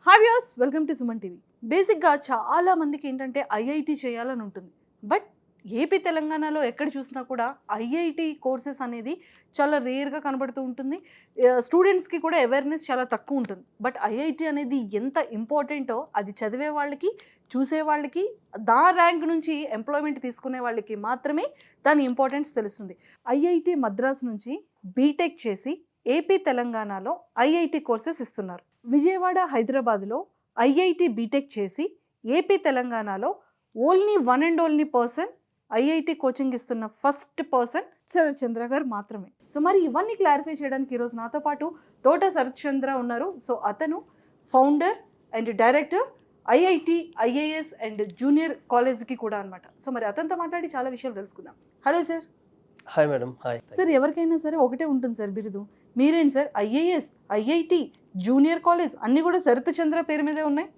Hi viewers, welcome to Suman TV. బేసిక్గా చాలా మందికి ఏంటంటే ఐఐటి చేయాలని ఉంటుంది. బట్ ఏపీ తెలంగాణలో ఎక్కడ చూసినా కూడా ఐఐటి కోర్సెస్ అనేది చాలా రేర్గా కనబడుతూ ఉంటుంది. స్టూడెంట్స్కి కూడా అవేర్నెస్ చాలా తక్కువ ఉంటుంది. బట్ ఐఐటి అనేది ఎంత ఇంపార్టెంటో అది చదివే వాళ్ళకి, చూసే వాళ్ళకి, దా ర్యాంక్ నుంచి ఎంప్లాయ్మెంట్ తీసుకునే వాళ్ళకి మాత్రమే దాని ఇంపార్టెన్స్ తెలుస్తుంది. ఐఐటి మద్రాస్ నుంచి బీటెక్ చేసి ఏపీ తెలంగాణలో ఐఐటి కోర్సెస్ ఇస్తున్నారు. విజయవాడ, హైదరాబాద్లో ఐఐటి బీటెక్ చేసి ఏపీ తెలంగాణలో only one and only person IIT coaching ఇస్తున్న ఫస్ట్ పర్సన్ శరత్ చంద్ర గారు మాత్రమే. సో మరి ఇవన్నీ క్లారిఫై చేయడానికి ఈరోజు నాతో పాటు తోట శరత్ చంద్ర ఉన్నారు. సో అతను founder and director IIT, IAS and junior కాలేజ్కి కూడా అనమాట. సో మరి అతనితో మాట్లాడి చాలా విషయాలు తెలుసుకుందాం. Hello sir. Hi madam. Hi sir. ఎవరికైనా సరే ఒకటే ఉంటుంది సార్ బిరుదు. మీరేంటి sir IAS, IIT, junior college అన్ని కూడా శరత్ చంద్ర పేరు మీదే ఉన్నాయి.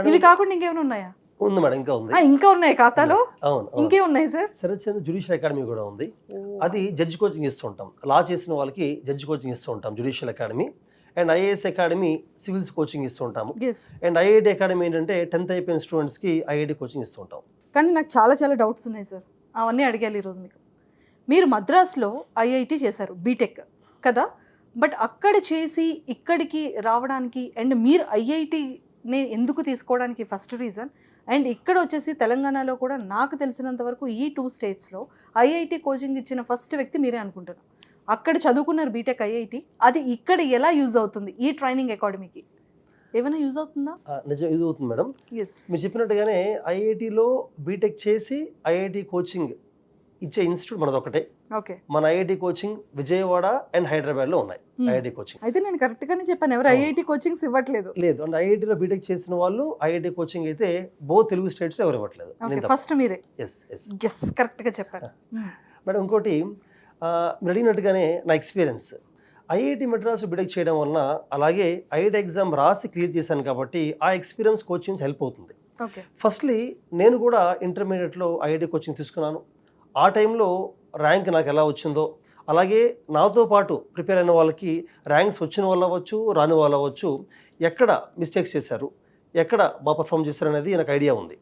ఇవి కాకుండా ఇంకేమైనా ఉన్నాయా? ఉంది మేడం, ఇంకా ఉంది. ఇంకా ఉన్నాయి ఖాతాలో. అవును, ఇంకే ఉన్నాయి సార్. శరత్ చంద్ర జ్యుడిషియల్ అకాడమీ కూడా ఉంది. అది జడ్జి కోచింగ్ ఇస్తూ ఉంటాం. లా చేసిన వాళ్ళకి జడ్జి కోచింగ్ ఇస్తూ ఉంటాం, judicial academy. And IAS academy civils coaching ఇస్తూ ఉంటాము. అండ్ ఐఐటి అకాడమీ ఏంటంటే 10th అయిపోయిన స్టూడెంట్స్కి ఐఐటి కోచింగ్ ఇస్తూ ఉంటాం. కానీ నాకు చాలా చాలా డౌట్స్ ఉన్నాయి సార్, అవన్నీ అడిగాలి ఈరోజు మీకు. మీరు మద్రాస్లో ఐఐటి చేశారు బీటెక్ కదా, బట్ అక్కడ చేసి ఇక్కడికి రావడానికి అండ్ మీరు ఐఐటిని ఎందుకు తీసుకోవడానికి ఫస్ట్ రీజన్, అండ్ ఇక్కడ వచ్చేసి తెలంగాణలో కూడా నాకు తెలిసినంత వరకు ఈ 2 స్టేట్స్లో ఐఐటి కోచింగ్ ఇచ్చిన ఫస్ట్ వ్యక్తి మీరే అనుకుంటున్నాను. అక్కడ చదువుకున్నారు బీటెక్ ఐఐటి, అది ఇక్కడ ఎలా యూజ్ అవుతుంది ఈ ట్రైనింగ్ అకాడమీకి? ఏమైనా యూజ్ అవుతుందా? నిజం యూజ్ అవుతుంది మేడం. ఎస్, మీరు చెప్పినట్టుగానే ఐఐటిలో బీటెక్ చేసి ఐఐటి కోచింగ్ ఇచ్చే ఇన్స్టిట్యూట్ మనది ఒకటే. ఓకే. మన ఐఐటి కోచింగ్ విజయవాడ అండ్ హైదరాబాద్లో ఉన్నాయి. ఐఐటి కోచింగ్ అయితే నేను కరెక్ట్గానే చెప్పాను, ఎవరు ఐఐటి కోచింగ్స్ ఇవ్వట్లేదు. లేదు, అంటే ఐఐటిలో బీటెక్ చేసిన వాళ్ళు ఐఐటి కోచింగ్ అయితే బోత్ తెలుగు స్టేట్స్ ఎవరు ఇవ్వట్లేదు. ఫస్ట్ మీరే. ఎస్ ఎస్ ఎస్, కరెక్ట్గా చెప్పారు మేడం. ఇంకోటి మీరు అడిగినట్టుగానే నా ఎక్స్పీరియన్స్ ఐఐటి మద్రాసు బీటెక్ చేయడం వలన, అలాగే ఐఐటి ఎగ్జామ్ రాసి క్లియర్ చేశాను కాబట్టి ఆ ఎక్స్పీరియన్స్ కోచింగ్ హెల్ప్ అవుతుంది. ఫస్ట్లీ నేను కూడా ఇంటర్మీడియట్లో ఐఐటి కోచింగ్ తీసుకున్నాను. ఆ టైంలో ర్యాంక్ నాకు ఎలా వచ్చిందో, అలాగే నాతో పాటు ప్రిపేర్ అయిన వాళ్ళకి ర్యాంక్స్ వచ్చిన వాళ్ళు అవ్వచ్చు, రాని వాళ్ళు అవ్వచ్చు, ఎక్కడ మిస్టేక్స్ చేశారు, ఎక్కడ బాగా పర్ఫామ్ చేశారు అనేది నాకు ఐడియా ఉంది.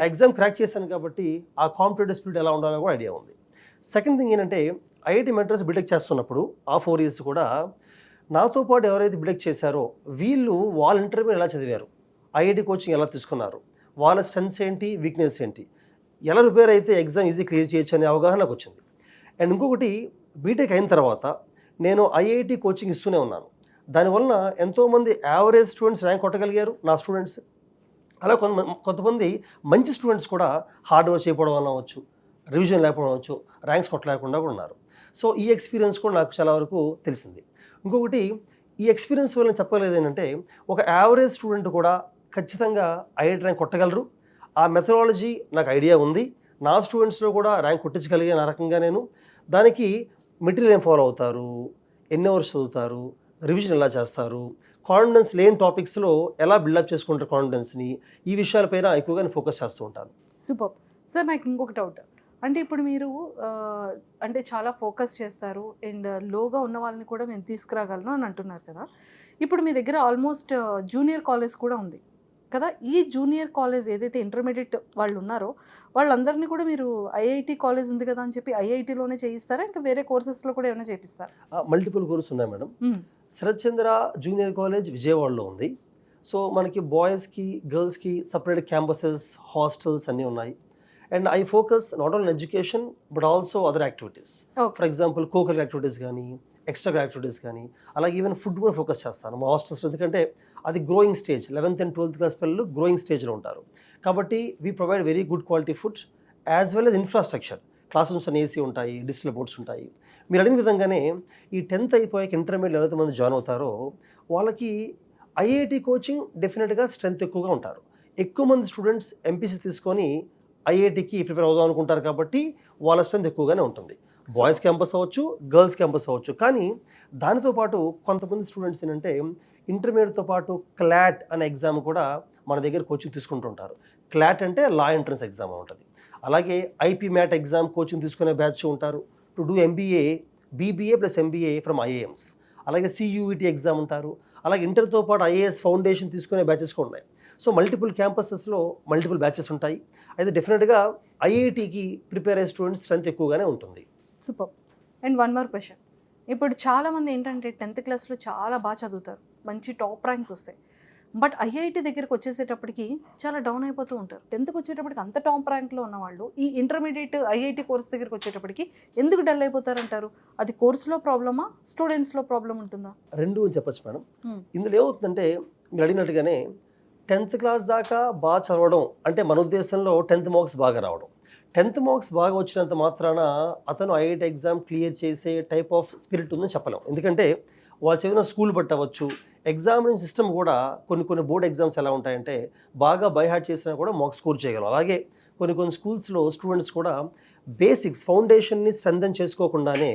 ఎగ్జామ్ క్రాక్ చేశాను కాబట్టి ఆ కాంపిటేటివ్ స్పిరిట్ ఎలా ఉండాలో కూడా ఐడియా ఉంది. సెకండ్ థింగ్ ఏంటంటే ఐఐటి మద్రాస్ బీటెక్ చేస్తున్నప్పుడు ఆ 4 years కూడా నాతో పాటు ఎవరైతే బీటెక్ చేశారో వీళ్ళు వాళ్ళ ఇంటర్వ్యూ ఎలా చదివారు, ఐఐటి కోచింగ్ ఎలా తీసుకున్నారు, వాళ్ళ స్ట్రెంగ్స్ ఏంటి, వీక్నెస్ ఏంటి, ఎలా ప్రిపేర్ అయితే ఎగ్జామ్ ఈజీ క్లియర్ చేయొచ్చు అనే అవగాహన నాకు వచ్చింది. అండ్ ఇంకొకటి, బీటెక్ అయిన తర్వాత నేను ఐఐటి కోచింగ్ ఇస్తూనే ఉన్నాను. దానివల్ల ఎంతోమంది యావరేజ్ స్టూడెంట్స్ ర్యాంక్ కొట్టగలిగారు నా స్టూడెంట్స్. అలా కొంతమంది మంచి స్టూడెంట్స్ కూడా హార్డ్ వర్క్ చేయకపోవడం వల్ల అవ్వచ్చు, రివిజన్ లేకపోవడం అవ్వచ్చు, ర్యాంక్స్ కొట్టలేకుండా కూడా ఉన్నారు. సో ఈ ఎక్స్పీరియన్స్ కూడా నాకు చాలా వరకు తెలిసింది. ఇంకొకటి, ఈ ఎక్స్పీరియన్స్ వల్ల చెప్పలేదు ఏంటంటే ఒక యావరేజ్ స్టూడెంట్ కూడా ఖచ్చితంగా ఐఐటి ర్యాంక్ కొట్టగలరు. ఆ మెథడాలజీ నాకు ఐడియా ఉంది. నా స్టూడెంట్స్లో కూడా ర్యాంక్ కొట్టించగలిగాను ఆ రకంగా నేను. దానికి మెటీరియల్ ఏం ఫాలో అవుతారు, ఎన్ని అవర్స్ చదువుతారు, రివిజన్ ఎలా చేస్తారు, కాన్ఫిడెన్స్ లేని టాపిక్స్లో ఎలా బిల్డప్ చేసుకుంటారు కాన్ఫిడెన్స్ని, ఈ విషయాలపైన ఎక్కువగా నేను ఫోకస్ చేస్తూ ఉంటాను. Super sir. నాకు ఇంకొక డౌట్, అంటే ఇప్పుడు మీరు అంటే చాలా ఫోకస్ చేస్తారు అండ్ లోగా ఉన్న వాళ్ళని కూడా మేము తీసుకురాగలను అని అంటున్నారు కదా. ఇప్పుడు మీ దగ్గర ఆల్మోస్ట్ జూనియర్ కాలేజ్ కూడా ఉంది కదా. ఈ జూనియర్ కాలేజ్ ఏదైతే ఇంటర్మీడియట్ వాళ్ళు ఉన్నారో వాళ్ళందరినీ కూడా మీరు ఐఐటి కాలేజ్ ఉంది కదా అని చెప్పి ఐఐటిలోనే చేయిస్తారా, ఇంకా వేరే కోర్సెస్లో కూడా ఏమైనా చేపిస్తారా? మల్టిపుల్ కోర్సెస్ ఉన్నాయి మేడం. శరత్ చంద్ర జూనియర్ కాలేజ్ విజయవాడలో ఉంది. సో మనకి బాయ్స్కి, గర్ల్స్కి సపరేట్ క్యాంపసెస్, హాస్టల్స్ అన్నీ ఉన్నాయి. And I focus not only education but also other activities. For example కోకర్ యాక్టివిటీస్ కానీ, ఎక్స్ట్రా యాక్టివిటీస్ కానీ, అలాగే ఈవెన్ ఫుడ్ కూడా ఫోకస్ చేస్తాను మా హాస్టల్స్లో. ఎందుకంటే అది growing stage, 11th and 12th class పిల్లలు గ్రోయింగ్ స్టేజ్లో ఉంటారు కాబట్టి we provide very good quality food as well as infrastructure. Class rooms అని ఏసీ ఉంటాయి, డిజిటల్ బోర్డ్స్ ఉంటాయి. మీరు అడిగిన విధంగానే ఈ 10th అయిపోయాక ఇంటర్మీడియట్ ఎవరైతే మంది జాయిన్ అవుతారో వాళ్ళకి ఐఐటి కోచింగ్ డెఫినెట్గా స్ట్రెంత్ ఎక్కువగా ఉంటారు. ఎక్కువ మంది స్టూడెంట్స్ ఎంపీసీ తీసుకొని ఐఐటికి ప్రిపేర్ అవుదాం అనుకుంటారు కాబట్టి వాళ్ళ స్ట్రెంత్ ఎక్కువగానే ఉంటుంది. బాయ్స్ క్యాంపస్ అవ్వచ్చు, గర్ల్స్ క్యాంపస్ అవ్వచ్చు. కానీ దానితో పాటు కొంతమంది స్టూడెంట్స్ ఏంటంటే ఇంటర్మీడియట్తో పాటు క్లాట్ అనే ఎగ్జామ్ కూడా మన దగ్గర కోచింగ్ తీసుకుంటుంటారు. క్లాట్ అంటే లా ఎంట్రన్స్ ఎగ్జామ్ ఉంటుంది. అలాగే ఐపీ మ్యాట్ ఎగ్జామ్ కోచింగ్ తీసుకునే బ్యాచ్ ఉంటారు. To do MBA, BBA plus MBA from ఐఏఎమ్స్. అలాగే సియూఈటీ ఎగ్జామ్ ఉంటారు. అలాగే ఇంటర్తో పాటు ఐఏఎస్ ఫౌండేషన్ తీసుకునే బ్యాచెస్ కూడా ఉన్నాయి. సో మల్టిపుల్ క్యాంపసెస్లో మల్టిపుల్ బ్యాచెస్ ఉంటాయి. అయితే డెఫినెట్గా ఐఐటికి ప్రిపేర్ అయ్యే స్టూడెంట్స్ స్ట్రెంత్ ఎక్కువగానే ఉంటుంది. Super. And one more question, ఇప్పుడు చాలామంది ఏంటంటే 10th క్లాస్లో చాలా బాగా చదువుతారు, మంచి టాప్ ర్యాంక్స్ వస్తాయి, బట్ ఐఐటి దగ్గరికి వచ్చేసేటప్పటికి చాలా డౌన్ అయిపోతూ ఉంటారు. 10th వచ్చేటప్పటికి అంత టాప్ ర్యాంక్లో ఉన్న వాళ్ళు ఈ ఇంటర్మీడియట్ ఐఐటి కోర్స్ దగ్గరికి వచ్చేటప్పటికి ఎందుకు డల్ అయిపోతారంటారు? అది కోర్సులో ప్రాబ్లమా, స్టూడెంట్స్లో ప్రాబ్లం ఉంటుందా? రెండు అని చెప్పొచ్చు మేడం. ఇందులో ఏమవుతుందంటే మీరు అడిగినట్టుగానే 10th క్లాస్ దాకా బాగా చదవడం అంటే మన ఉద్దేశంలో 10th మార్క్స్ బాగా రావడం. 10th మార్క్స్ బాగా వచ్చినంత మాత్రాన అతను ఐఐటి ఎగ్జామ్ క్లియర్ చేసే టైప్ ఆఫ్ స్పిరిట్ ఉందని చెప్పలేం. ఎందుకంటే వాళ్ళు చదివిన స్కూల్ పట్టవచ్చు, ఎగ్జామినేషన్ సిస్టమ్ కూడా కొన్ని బోర్డ్ ఎగ్జామ్స్ ఎలా ఉంటాయంటే బాగా బై హార్ట్ చేసినా కూడా మార్క్స్ స్కోర్ చేయగలం. అలాగే కొన్ని స్కూల్స్లో స్టూడెంట్స్ కూడా బేసిక్స్ ఫౌండేషన్ని స్ట్రెంథెన్ చేసుకోకుండానే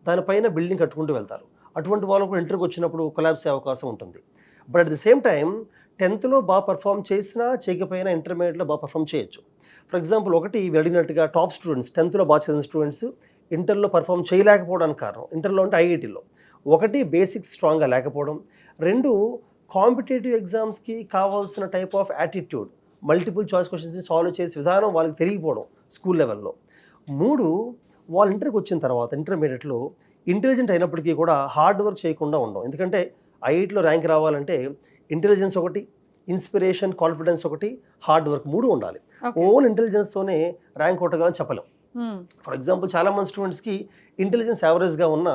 దానిపైన బిల్డింగ్ కట్టుకుంటూ వెళ్తారు. అటువంటి వాళ్ళు కూడా ఇంటర్కి వచ్చినప్పుడు కొలాబ్స్ అయ్యే అవకాశం ఉంటుంది. But at the same time 10thలో బాగా పర్ఫామ్ చేసినా చేయకపోయినా ఇంటర్మీడియట్లో బాగా పర్ఫామ్ చేయొచ్చు. ఫర్ ఎగ్జాంపుల్ ఒకటి అడిగినట్టుగా టాప్ స్టూడెంట్స్ 10thలో బాగా చదివిన స్టూడెంట్స్ ఇంటర్లో పర్ఫామ్ చేయలేకపోవడానికి కారణం ఇంటర్లో అంటే ఐఐటీలో ఒకటి బేసిక్స్ స్ట్రాంగ్గా లేకపోవడం, రెండు కాంపిటేటివ్ ఎగ్జామ్స్కి కావాల్సిన type of attitude multiple choice క్వశ్చన్స్ని సాల్వ్ చేసే విధానం వాళ్ళకి తెలియకపోవడం స్కూల్ లెవెల్లో, మూడు వాళ్ళు ఇంటర్కి వచ్చిన తర్వాత ఇంటర్మీడియట్లో ఇంటెలిజెంట్ అయినప్పటికీ కూడా హార్డ్ వర్క్ చేయకుండా ఉండడం. ఎందుకంటే ఐఐటీలో ర్యాంక్ రావాలంటే ఇంటెలిజెన్స్ ఒకటి, ఇన్స్పిరేషన్, కాన్ఫిడెన్స్ ఒకటి, హార్డ్ వర్క్ మూడు ఉండాలి. ఓన్ ఇంటెలిజెన్స్తోనే ర్యాంక్ కొట్టగలని చెప్పలేం. ఫర్ ఎగ్జాంపుల్ చాలామంది స్టూడెంట్స్కి ఇంటెలిజెన్స్ యావరేజ్గా ఉన్న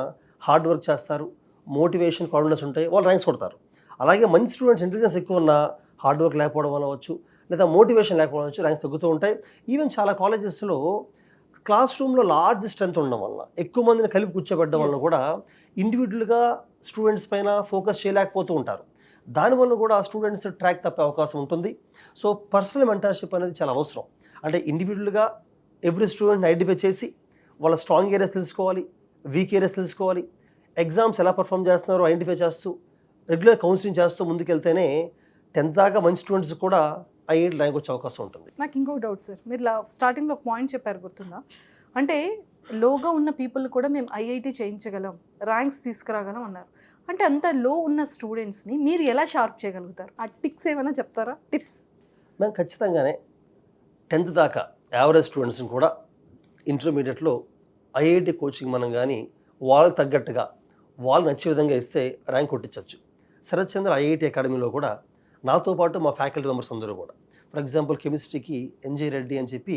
హార్డ్ వర్క్ చేస్తారు, మోటివేషన్, కాన్ఫిడెన్స్ ఉంటాయి, వాళ్ళు ర్యాంక్స్ కొడతారు. అలాగే మంచి స్టూడెంట్స్ ఇంటెలిజెన్స్ ఎక్కువ ఉన్న హార్డ్ వర్క్ లేకపోవడం వల్ల అవ్వచ్చు, లేదా మోటివేషన్ లేకపోవడం అవ్వచ్చు, ర్యాంక్స్ తగ్గుతూ ఉంటాయి. ఈవెన్ చాలా కాలేజెస్లో క్లాస్ రూమ్లో లార్జ్ స్ట్రెంత్ ఉండడం వల్ల ఎక్కువ మందిని కలిపి కూర్చోబెట్టడం వల్ల కూడా ఇండివిజువల్గా స్టూడెంట్స్ పైన ఫోకస్ చేయలేకపోతూ ఉంటారు. దానివల్ల కూడా స్టూడెంట్స్ ట్రాక్ తప్పే అవకాశం ఉంటుంది. సో పర్సనల్ మెంటర్షిప్ అనేది చాలా అవసరం. అంటే ఇండివిజువల్గా ఎవ్రీ స్టూడెంట్ని ఐడెంటిఫై చేసి వాళ్ళ స్ట్రాంగ్ ఏరియాస్ తెలుసుకోవాలి, వీక్ ఏరియాస్ తెలుసుకోవాలి, ఎగ్జామ్స్ ఎలా పర్ఫామ్ చేస్తున్నారో ఐడెంటిఫై చేస్తూ రెగ్యులర్ కౌన్సిలింగ్ చేస్తూ ముందుకెళ్తేనే 10th దాకా మంచి స్టూడెంట్స్ కూడా ఐఐటి ర్యాంక్ వచ్చే అవకాశం ఉంటుంది. నాకు ఇంకొక డౌట్ సార్, మీరు స్టార్టింగ్లో ఒక పాయింట్ చెప్పారు గుర్తుందా, అంటే లోగా ఉన్న పీపుల్ కూడా మేము ఐఐటి చేయించగలం, ర్యాంక్స్ తీసుకురాగలం అన్నారు. అంటే అంత లో ఉన్న స్టూడెంట్స్ని మీరు ఎలా షార్ప్ చేయగలుగుతారు? ఆ టిప్స్ ఏమైనా చెప్తారా? టిప్స్ మేము ఖచ్చితంగానే 10th దాకా యావరేజ్ స్టూడెంట్స్ని కూడా ఇంటర్మీడియట్లో ఐఐటి కోచింగ్ మనం కానీ వాళ్ళకి తగ్గట్టుగా వాళ్ళు నచ్చే విధంగా ఇస్తే ర్యాంక్ కొట్టించవచ్చు. శరత్ చంద్ర ఐఐటి అకాడమీలో కూడా నాతో పాటు మా ఫ్యాకల్టీ మెంబర్స్ అందరూ కూడా, ఫర్ ఎగ్జాంపుల్ కెమిస్ట్రీకి ఎన్జే రెడ్డి అని చెప్పి,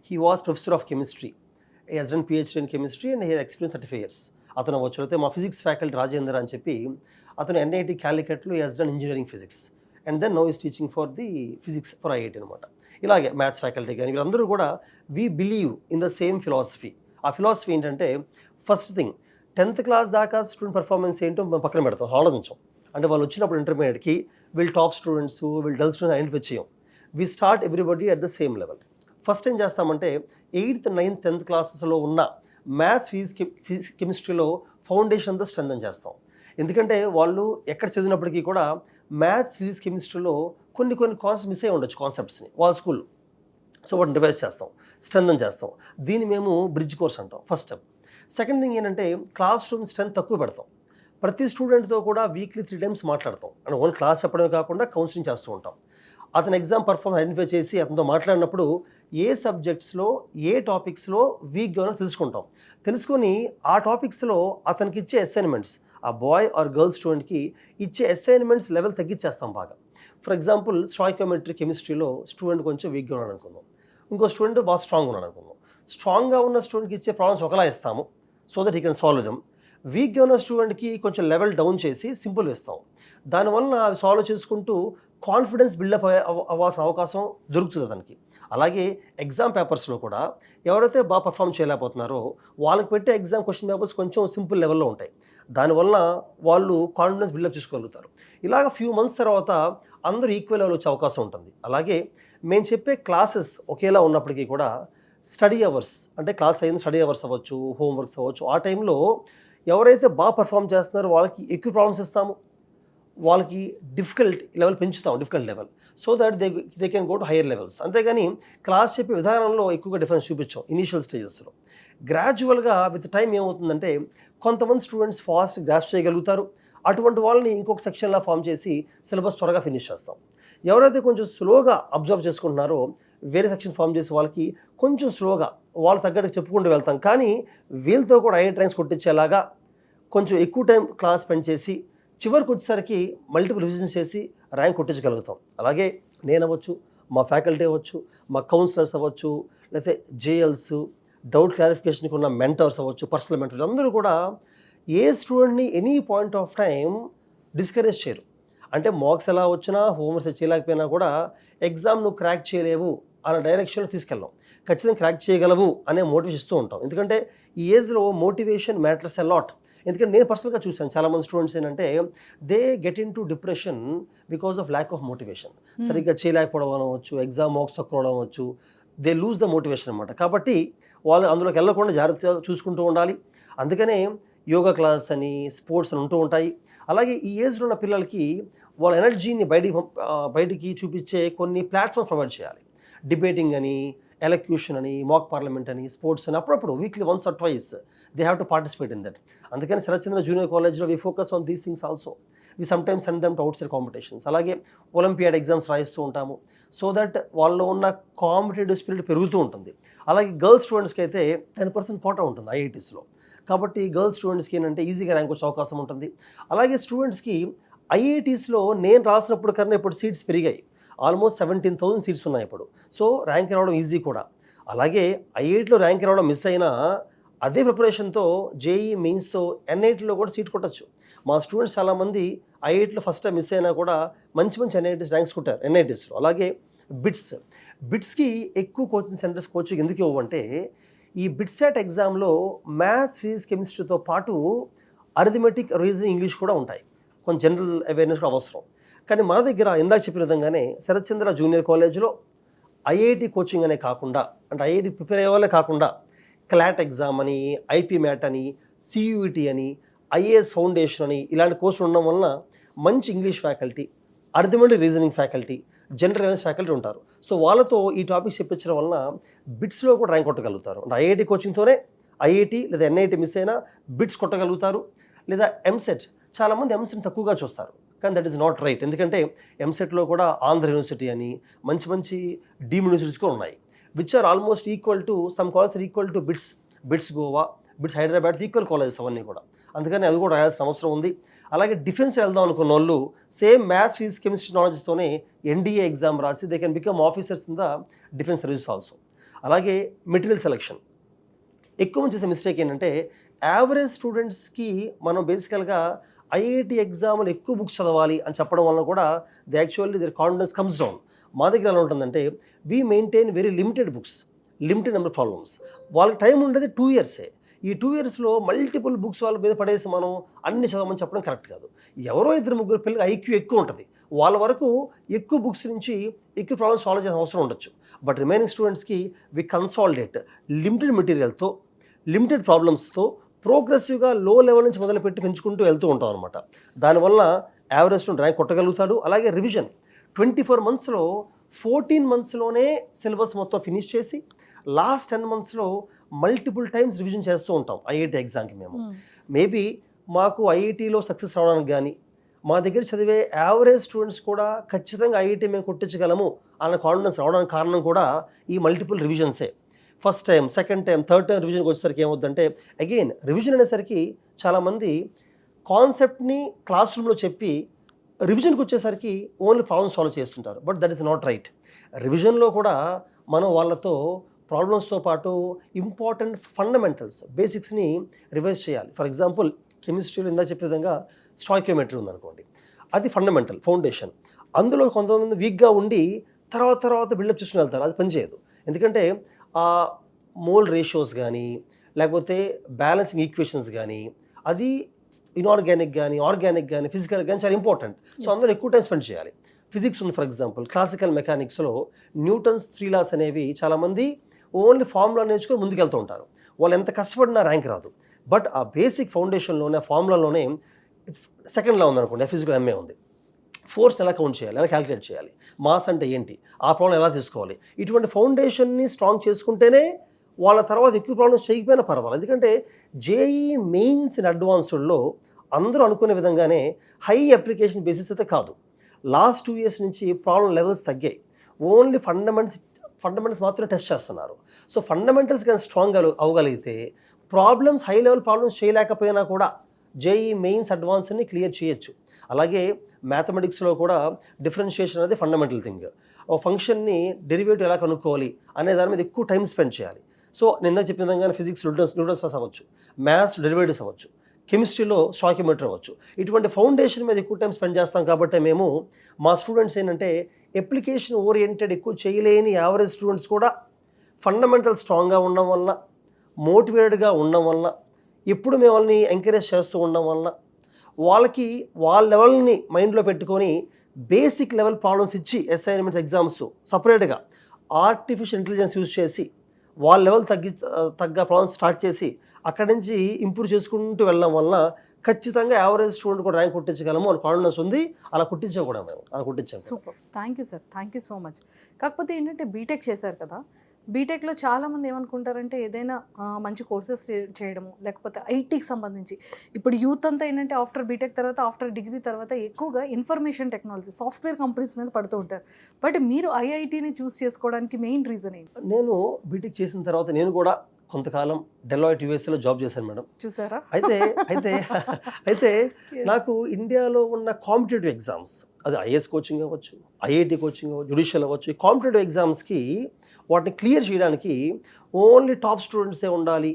he was professor of chemistry, he has done PhD in chemistry and he experience 35 years. అతను వచ్చితే మా ఫిజిక్స్ ఫ్యాకల్టీ రాజేంద్ర అని చెప్పి, అతను NIT క్యాలికట్లో he has done engineering physics and then now is teaching for the physics for IIT అనమాట. ఇలాగే maths faculty కానీ వీళ్ళందరూ కూడా we believe in the same philosophy. ఆ ఫిలాసఫీ ఏంటంటే ఫస్ట్ థింగ్ 10th క్లాస్ దాకా స్టూడెంట్ పర్ఫార్మెన్స్ ఏంటో మేము పక్కన పెడతాం, ఆలోచించాం. అంటే వాళ్ళు వచ్చినప్పుడు ఇంటర్మీడియట్కి వీళ్ళు టాప్ స్టూడెంట్స్, వీళ్ళు డల్ స్టూడెంట్స్ ఐడెంటిఫై చేయం. We start everybody at the same level. First ఏం చేస్తామంటే 8th, 9th, 10th క్లాసెస్లో ఉన్న మ్యాథ్స్, ఫిజిక్స్, కెమిస్ట్రీలో ఫౌండేషన్ అంతా స్ట్రెంథెన్ చేస్తాం. ఎందుకంటే వాళ్ళు ఎక్కడ చదివినప్పటికీ కూడా మ్యాథ్స్, ఫిజిక్స్, కెమిస్ట్రీలో కొన్ని కాన్సెప్ట్స్ మిస్ అయ్యి ఉండొచ్చు కాన్సెప్ట్స్ని వాళ్ళ స్కూల్లో. సో వాటిని రివైజ్ చేస్తాం, స్ట్రెంథెన్ చేస్తాం. దీన్ని మేము బ్రిడ్జ్ కోర్స్ అంటాం, ఫస్ట్ స్టెప్. సెకండ్ థింగ్ ఏంటంటే క్లాస్ రూమ్ స్ట్రెంత్ తక్కువ పెడతాం. ప్రతి స్టూడెంట్తో కూడా వీక్లీ 3 times మాట్లాడతాం. అంటే ఓన్లీ క్లాస్ చెప్పడమే కాకుండా కౌన్సిలింగ్ చేస్తూ ఉంటాం. అతను ఎగ్జామ్ పర్ఫార్మెన్స్ ఐడెంటిఫై చేసి అతనితో మాట్లాడినప్పుడు ఏ సబ్జెక్ట్స్లో ఏ టాపిక్స్లో వీక్గా ఉన్నో తెలుసుకొని ఆ టాపిక్స్లో అతనికి ఇచ్చే అసైన్మెంట్స్, ఆ బాయ్ ఆర్ గర్ల్ స్టూడెంట్కి ఇచ్చే అసైన్మెంట్స్ లెవెల్ తగ్గించేస్తాం బాగా. ఫర్ ఎగ్జాంపుల్ స్టాయికోమెట్రీ కెమిస్ట్రీలో స్టూడెంట్ కొంచెం వీక్గా ఉన్నాడు అనుకుందాం, ఇంకో స్టూడెంట్ బాగా స్ట్రాంగ్ ఉన్నాడు అనుకుందాం. స్ట్రాంగ్గా ఉన్న స్టూడెంట్కి ఇచ్చే ప్రాబ్లమ్స్ ఒకలా ఇస్తాము so that he can solve them. వీక్గా ఉన్న స్టూడెంట్కి కొంచెం లెవెల్ డౌన్ చేసి సింపుల్ ఇస్తాం. దానివల్ల అవి సాల్వ్ చేసుకుంటూ కాన్ఫిడెన్స్ బిల్డప్ అవ్వాల్సిన అవకాశం దొరుకుతుంది అతనికి. అలాగే ఎగ్జామ్ పేపర్స్లో కూడా ఎవరైతే బాగా పర్ఫామ్ చేయలేకపోతున్నారో వాళ్ళకి పెట్టే ఎగ్జామ్ క్వశ్చన్ పేపర్స్ కొంచెం సింపుల్ లెవెల్లో ఉంటాయి. దానివల్ల వాళ్ళు కాన్ఫిడెన్స్ బిల్డప్ చేసుకోగలుగుతారు. ఇలాగ ఫ్యూ మంత్స్ తర్వాత అందరూ ఈక్వల్ లెవెల్ వచ్చే అవకాశం ఉంటుంది. అలాగే మేము చెప్పే క్లాసెస్ ఒకేలా ఉన్నప్పటికీ కూడా స్టడీ అవర్స్, అంటే క్లాస్ అయిన స్టడీ అవర్స్ అవ్వచ్చు, హోంవర్క్స్ అవ్వచ్చు, ఆ టైంలో ఎవరైతే బాగా పర్ఫామ్ చేస్తున్నారో వాళ్ళకి ఎక్కువ ప్రాబ్లమ్స్ ఇస్తాము, వాళ్ళకి డిఫికల్ట్ లెవెల్ పెంచుతాం, difficult level, so that they can go to higher levels. అంతేగాని క్లాస్ చెప్పే విధానంలో ఎక్కువగా డిఫరెన్స్ చూపించాం ఇనీషియల్ స్టేజెస్లో. గ్రాడ్యువల్గా విత్ టైం ఏమవుతుందంటే కొంతమంది స్టూడెంట్స్ ఫాస్ట్ గ్రాస్ప్ చేయగలుగుతారు, అటువంటి వాళ్ళని ఇంకొక సెక్షన్లా ఫామ్ చేసి సిలబస్ త్వరగా ఫినిష్ చేస్తాం. ఎవరైతే కొంచెం స్లోగా అబ్జర్వ్ చేసుకుంటున్నారో వేరే సెక్షన్ ఫామ్ చేసే వాళ్ళకి కొంచెం స్లోగా వాళ్ళు తగ్గట్టు చెప్పుకుంటూ వెళ్తాం. కానీ వీళ్ళతో కూడా ఐఐటి ర్యాంక్స్ కొట్టించేలాగా కొంచెం ఎక్కువ టైం క్లాస్ స్పెండ్ చేసి చివరికి వచ్చేసరికి మల్టిపుల్ రివిజన్స్ చేసి ర్యాంక్ కొట్టించగలుగుతాం. అలాగే నేను అవ్వచ్చు, మా ఫ్యాకల్టీ అవ్వచ్చు, మా కౌన్సిలర్స్ అవ్వచ్చు, లేకపోతే జేఎల్స్, డౌట్ క్లారిఫికేషన్కి ఉన్న మెంటర్స్ అవ్వచ్చు, పర్సనల్ మెంటర్స్ అందరూ కూడా ఏ స్టూడెంట్ని any point of time discourage చేయరు. అంటే మార్క్స్ ఎలా వచ్చినా హోంవర్క్ చేయలేకపోయినా కూడా ఎగ్జామ్ నువ్వు క్రాక్ చేయలేవు అనే డైరెక్షన్లో తీసుకెళ్ళాం. ఖచ్చితంగా క్రాక్ చేయగలవు అనే మోటివేషన్ ఇస్తూ ఉంటాం. ఎందుకంటే ఈ ఏజ్లో మోటివేషన్ మ్యాటర్స్ ఎ లాట్. ఎందుకంటే నేను పర్సనల్గా చూసాను చాలామంది స్టూడెంట్స్ ఏంటంటే they get in to depression because of lack of motivation. సరిగ్గా చేయలేకపోవడం అవ్వచ్చు, ఎగ్జామ్ మార్క్స్ తక్కువ అవ్వచ్చు, దే లూజ్ ద మోటివేషన్ అనమాట. కాబట్టి వాళ్ళు అందులోకి వెళ్ళకుండా జాగ్రత్తగా చూసుకుంటూ ఉండాలి. అందుకనే యోగా క్లాస్ అని, స్పోర్ట్స్ అని ఉంటూ ఉంటాయి. అలాగే ఈ ఏజ్లో ఉన్న పిల్లలకి వాళ్ళ ఎనర్జీని బయటికి చూపించే కొన్ని ప్లాట్ఫామ్స్ ప్రొవైడ్ చేయాలి. డిబేటింగ్ అని, ఎలక్యూషన్ అని, మాక్ పార్లమెంట్ అని, స్పోర్ట్స్ అని అప్పుడప్పుడు weekly once or twice they have to participate in that. అందుకని శరత్చంద్ర జూనియర్ కాలేజ్లో we focus on these things also. We sometimes send them to out side competitions. అలాగే olympiad exams రాయిస్తూ ఉంటాము so that వాళ్ళలో ఉన్న competitive spirit పెరుగుతూ ఉంటుంది. అలాగే girls స్టూడెంట్స్కి అయితే 10% కోటా ఉంటుంది ఐఐటీస్లో. కాబట్టి గర్ల్స్ స్టూడెంట్స్కి ఏంటంటే ఈజీగా ర్యాంక్ వచ్చే అవకాశం ఉంటుంది. అలాగే స్టూడెంట్స్కి ఐఐటీస్లో నేను రాసినప్పుడు కన్నా ఇప్పుడు సీట్స్ పెరిగాయి. ఆల్మోస్ట్ 17,000 సీట్స్ ఉన్నాయి ఇప్పుడు. సో ర్యాంక్ రావడం ఈజీ కూడా. అలాగే ఐఐటీలో ర్యాంక్ రావడం మిస్ అయినా అదే ప్రిపరేషన్తో జేఈ మెయిన్స్తో ఎన్ఐటీలో కూడా సీట్ కొట్టచ్చు. మా స్టూడెంట్స్ చాలామంది ఐఐటీలో ఫస్ట్ టైం మిస్ అయినా కూడా మంచి మంచి ఎన్ఐటీస్ ర్యాంక్స్ కొట్టారు ఎన్ఐటీస్లో. అలాగే బిట్స్కి ఎక్కువ కోచింగ్ సెంటర్స్ కోచింగ్ ఎందుకు ఇవ్వంటే ఈ బిట్సెట్ ఎగ్జామ్లో మ్యాథ్స్, ఫిజిక్స్, కెమిస్ట్రీతో పాటు అరిథమెటిక్, రీజనింగ్, ఇంగ్లీష్ కూడా ఉంటాయి. కొంచెం జనరల్ అవేర్నెస్ కూడా అవసరం. కానీ మన దగ్గర ఇందాక చెప్పిన విధంగానే శరత్చంద్ర జూనియర్ కాలేజ్లో ఐఐటి కోచింగ్ అనే కాకుండా, అంటే ఐఐటి ప్రిపేర్ అయ్యే వాళ్ళే కాకుండా క్లాట్ ఎగ్జామ్ అని, ఐపీ మ్యాట్ అని, సియూఈటీ అని, ఐఏఎస్ ఫౌండేషన్ అని ఇలాంటి కోర్సులు ఉండడం వలన మంచి English faculty, arithmetic, reasoning faculty, general awareness faculty ఉంటారు. సో వాళ్ళతో ఈ టాపిక్స్ చెప్పించడం వలన బిట్స్లో కూడా ర్యాంక్ కొట్టగలుగుతారు. అంటే ఐఐటి కోచింగ్తోనే ఐఐటి లేదా ఎన్ఐటి మిస్ అయినా బిట్స్ కొట్టగలుగుతారు. లేదా ఎంసెట్, చాలామంది ఎంసెట్ తక్కువగా చూస్తారు, కానీ దట్ ఈస్ నాట్ రైట్. ఎందుకంటే ఎంసెట్లో కూడా ఆంధ్ర యూనివర్సిటీ అని మంచి మంచి డీమ్డ్ యూనివర్సిటీస్ కూడా ఉన్నాయి, which are almost equal to some colleges are equal to BITS Goa, BITS Hyderabad, equal colleges అవన్నీ కూడా. అందుకని అవి కూడా రాయాల్సిన అవసరం ఉంది. అలాగే డిఫెన్స్ వెళ్దాం అనుకున్న వాళ్ళు సేమ్ మ్యాథ్స్, ఫిజిక్స్, కెమిస్ట్రీ నాలెడ్జ్తోనే ఎన్డీఏ ఎగ్జామ్ రాసి they can become officers in the defence service also. అలాగే మెటీరియల్ సెలెక్షన్ ఎక్కువ మంది చేసే మిస్టేక్ ఏంటంటే యావరేజ్ స్టూడెంట్స్కి మనం బేసికల్గా ఐఐటి ఎగ్జామ్లో ఎక్కువ బుక్స్ చదవాలి అని చెప్పడం వలన కూడా the actually their confidence comes down. మా దగ్గర ఎలా ఉంటుందంటే we maintain very limited books, limited number problems. వాళ్ళకి టైం ఉండేది 2 ఇయర్సే. ఈ 2 ఇయర్స్లో మల్టిపుల్ బుక్స్ వాళ్ళ మీద పడేసి మనం అన్ని చదవమని చెప్పడం కరెక్ట్ కాదు. ఎవరో 2-3 పిల్లలకి ఐక్యూ ఎక్కువ ఉంటుంది, వాళ్ళ వరకు ఎక్కువ బుక్స్ నుంచి ఎక్కువ ప్రాబ్లమ్స్ సాల్వ్ చేయాల్సిన అవసరం ఉండొచ్చు. బట్ రిమైనింగ్ స్టూడెంట్స్కి వి కన్సాలిడేట్ లిమిటెడ్ మెటీరియల్తో, లిమిటెడ్ ప్రాబ్లమ్స్తో ప్రోగ్రెసివ్గా లో లెవెల్ నుంచి మొదలుపెట్టి పెంచుకుంటూ వెళ్తూ ఉంటాం అనమాట. దానివల్ల యావరేజ్ స్టూడెంట్ ర్యాంక్ కొట్టగలుగుతాడు. అలాగే రివిజన్ 24 మంత్స్లో 14 మంత్స్లోనే సిలబస్ మొత్తం ఫినిష్ చేసి లాస్ట్ 10 మంత్స్లో మల్టిపుల్ టైమ్స్ రివిజన్ చేస్తూ ఉంటాం ఐఐటి ఎగ్జామ్కి. మేము మేబీ మాకు ఐఐటీలో సక్సెస్ రావడానికి కానీ మా దగ్గర చదివే యావరేజ్ స్టూడెంట్స్ కూడా ఖచ్చితంగా ఐఐటి మేము కొట్టించగలము అన్న కాన్ఫిడెన్స్ రావడానికి కారణం కూడా ఈ మల్టిపుల్ రివిజన్సే. First time, second time, third time రివిజన్కి వచ్చేసరికి ఏమవుతుందంటే అగైన్ రివిజన్ అనేసరికి చాలామంది కాన్సెప్ట్ని క్లాస్ రూమ్లో చెప్పి రివిజన్కి వచ్చేసరికి ఓన్లీ ప్రాబ్లమ్ సాల్వ్ చేస్తుంటారు. But that is not right. రివిజన్లో కూడా మనం వాళ్ళతో ప్రాబ్లమ్స్తో పాటు ఇంపార్టెంట్ ఫండమెంటల్స్, బేసిక్స్ని రివైజ్ చేయాలి. ఫర్ ఎగ్జాంపుల్ కెమిస్ట్రీలో ఇందా చెప్పే విధంగా స్టాయికియోమెట్రీ ఉందనుకోండి, అది ఫండమెంటల్ ఫౌండేషన్. అందులో కొంతమంది వీక్గా ఉండి తర్వాత బిల్డప్ చేసుకుని వెళ్తారు, అది పనిచేయదు. ఎందుకంటే ఆ మోల్ రేషియోస్ కానీ లేకపోతే బ్యాలెన్సింగ్ ఈక్వేషన్స్ కానీ అది ఇన్ఆర్గానిక్ కానీ ఆర్గానిక్ కానీ ఫిజికల్ కానీ చాలా ఇంపార్టెంట్. సో అందులో ఎక్కువ టైం స్పెండ్ చేయాలి. ఫిజిక్స్ ఉంది ఫర్ ఎగ్జాంపుల్, క్లాసికల్ మెకానిక్స్లో న్యూటన్స్ 3 లాస్ అనేవి చాలామంది ఓన్లీ ఫార్ములా నేర్చుకొని ముందుకెళ్తూ ఉంటారు. వాళ్ళు ఎంత కష్టపడినా ర్యాంక్ రాదు. బట్ ఆ బేసిక్ ఫౌండేషన్లోనే, ఫార్ములాలోనే సెకండ్ లా ఉందనుకోండి, ఫిజికల్ ఎంఏ ఉంది, ఫోర్స్ ఎలా కౌంట్ చేయాలి, ఎలా క్యాలిక్యులేట్ చేయాలి, మాస్ అంటే ఏంటి, ఆ ప్రాబ్లం ఎలా తీసుకోవాలి, ఇటువంటి ఫౌండేషన్ని స్ట్రాంగ్ చేసుకుంటేనే వాళ్ళ తర్వాత ఎక్కువ ప్రాబ్లమ్స్ చేయకపోయినా పర్వాలేదు. ఎందుకంటే జేఈ మెయిన్స్ ఇన్ అడ్వాన్స్డ్లో అందరూ అనుకునే విధంగానే హై అప్లికేషన్ బేసిస్ అయితే కాదు. లాస్ట్ 2 years నుంచి ప్రాబ్లం లెవెల్స్ తగ్గాయి. ఓన్లీ ఫండమెంటల్స్ మాత్రమే టెస్ట్ చేస్తున్నారు. సో ఫండమెంటల్స్ కానీ స్ట్రాంగ్ అవ్వగలిగితే ప్రాబ్లమ్స్ హై లెవెల్ ప్రాబ్లమ్స్ చేయలేకపోయినా కూడా జేఈ మెయిన్స్ అడ్వాన్స్ని క్లియర్ చేయొచ్చు. అలాగే మ్యాథమెటిక్స్లో కూడా డిఫరెన్షియేషన్ అనేది ఫండమెంటల్ థింగ్. ఒక ఫంక్షన్ని డెరివేటివ్ ఎలా కనుక్కోవాలి అనే దాని మీద ఎక్కువ టైం స్పెండ్ చేయాలి. సో నిన్న చెప్పిన విధంగా ఫిజిక్స్ న్యూటన్స్ అవ్వచ్చు, మ్యాథ్స్ డెరివేటివ్స్ అవ్వచ్చు, కెమిస్ట్రీలో స్టాకియోమెట్రీ అవ్వచ్చు. ఇటువంటి ఫౌండేషన్ మీద ఎక్కువ టైం స్పెండ్ చేస్తాం కాబట్టి మేము మా స్టూడెంట్స్ ఏంటంటే అప్లికేషన్ ఓరియంటెడ్ ఎక్కువ చేయలేని యావరేజ్ స్టూడెంట్స్ కూడా ఫండమెంటల్ స్ట్రాంగ్గా ఉండడం వలన, మోటివేటెడ్గా ఉండడం వలన, ఎప్పుడు మేము వాళ్ళని ఎంకరేజ్ చేస్తూ ఉండడం వలన వాళ్ళకి వాళ్ళ లెవెల్ని మైండ్లో పెట్టుకొని బేసిక్ లెవెల్ ప్రాబ్లమ్స్ ఇచ్చి అసైన్మెంట్స్ ఎగ్జామ్స్ సపరేట్గా ఆర్టిఫిషియల్ ఇంటెలిజెన్స్ యూజ్ చేసి వాళ్ళ లెవెల్ తగ్గ ప్రాబ్లమ్స్ స్టార్ట్ చేసి అక్కడి నుంచి ఇంప్రూవ్ చేసుకుంటూ వెళ్ళడం వలన ఖచ్చితంగా యావరేజ్ స్టూడెంట్ కూడా ర్యాంక్ కొట్టించగలము అని కాన్ఫిడెన్స్ ఉంది. అలా కొట్టించాం కూడా మేము, అలా కొట్టించాం. Super, thank you sir, thank you so much. కాకపోతే ఏంటంటే బీటెక్ చేశారు కదా, బీటెక్లో చాలామంది ఏమనుకుంటారంటే ఏదైనా మంచి కోర్సెస్ చేయడము, లేకపోతే ఐటీకి సంబంధించి ఇప్పుడు యూత్ అంతా ఏంటంటే ఆఫ్టర్ బీటెక్ తర్వాత, ఆఫ్టర్ డిగ్రీ తర్వాత ఎక్కువగా ఇన్ఫర్మేషన్ టెక్నాలజీ సాఫ్ట్వేర్ కంపెనీస్ మీద పడుతూ ఉంటారు. బట్ మీరు ఐఐటీని చూస్ చేసుకోవడానికి మెయిన్ రీజన్ ఏంటి? నేను బీటెక్ చేసిన తర్వాత నేను కూడా కొంతకాలం డెలాయిట్ యూఎస్ఏలో జాబ్ చేశాను మేడం. చూసారా? అయితే అయితే అయితే నాకు ఇండియాలో ఉన్న కాంపిటేటివ్ ఎగ్జామ్స్, అది ఐఏఎస్ కోచింగ్ అవ్వచ్చు, ఐఐటి కోచింగ్ అవ్వచ్చు, జ్యుడిషియల్ అవ్వచ్చు, ఈ కాంపిటేటివ్ ఎగ్జామ్స్కి వాటిని క్లియర్ చేయడానికి ఓన్లీ టాప్ స్టూడెంట్సే ఉండాలి,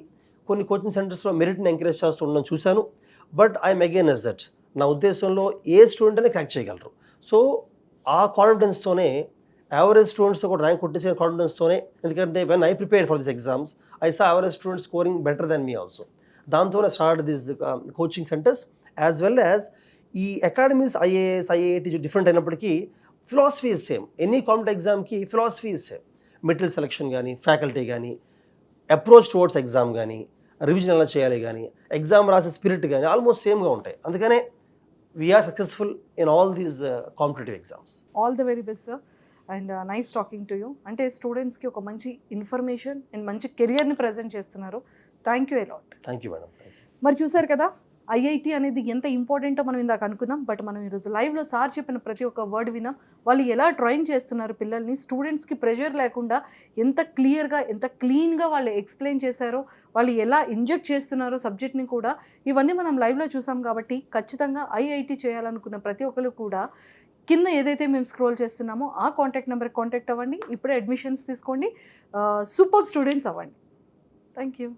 కొన్ని కోచింగ్ సెంటర్స్లో మెరిట్ని ఎంకరేజ్ చేస్తూ ఉండడం చూశాను. But I'm against that. నా ఉద్దేశంలో ఏ స్టూడెంట్ అనే క్రాక్ చేయగలరు. సో ఆ కాన్ఫిడెన్స్తోనే యావరేజ్ స్టూడెంట్స్తో కూడా ర్యాంక్ కొట్టేసే కాన్ఫిడెన్స్తోనే, ఎందుకంటే when I prepare for this exams I saw average students scoring better than me also. దాంతోనే start this coaching centres as well as ఈ అకాడమీస్. ఐఏఎస్ ఐఐటి డిఫరెంట్ అయినప్పటికీ philosophy is same. Any competitive ఎగ్జామ్కి philosophy is same. Material selection కానీ, faculty కానీ, approach towards exam కానీ, revision ఎలా చేయాలి కానీ, ఎగ్జామ్ రాసే స్పిరిట్ కానీ ఆల్మోస్ట్ సేమ్గా ఉంటాయి. అందుకనే we are successful in all these competitive exams. All the very best sir, and nice talking to you. అంటే స్టూడెంట్స్కి ఒక మంచి ఇన్ఫర్మేషన్ అండ్ మంచి కెరియర్ని ప్రజెంట్ చేస్తున్నారు. Thank you a lot. Thank you madam. మరి చూసారు కదా, ఐఐటి అనేది ఎంత ఇంపార్టెంటో మనం ఇందాక అనుకున్నాం. బట్ మనం ఈరోజు లైవ్లో సార్ చెప్పిన ప్రతి ఒక్క వర్డ్ విన్నాం. వాళ్ళు ఎలా ట్రైన్ చేస్తున్నారు పిల్లల్ని, స్టూడెంట్స్కి ప్రెషర్ లేకుండా ఎంత క్లియర్గా, ఎంత క్లీన్గా వాళ్ళు ఎక్స్ప్లెయిన్ చేశారో, వాళ్ళు ఎలా ఇంజెక్ట్ చేస్తున్నారో సబ్జెక్ట్ని కూడా, ఇవన్నీ మనం లైవ్లో చూసాం. కాబట్టి ఖచ్చితంగా ఐఐటి చేయాలనుకున్న ప్రతి ఒక్కరు కూడా కింద ఏదైతే మేము స్క్రోల్ చేస్తున్నామో ఆ కాంటాక్ట్ నెంబర్కి కాంటాక్ట్ అవ్వండి. ఇప్పుడే అడ్మిషన్స్ తీసుకోండి, సూపర్ స్టూడెంట్స్ అవ్వండి. Thank you.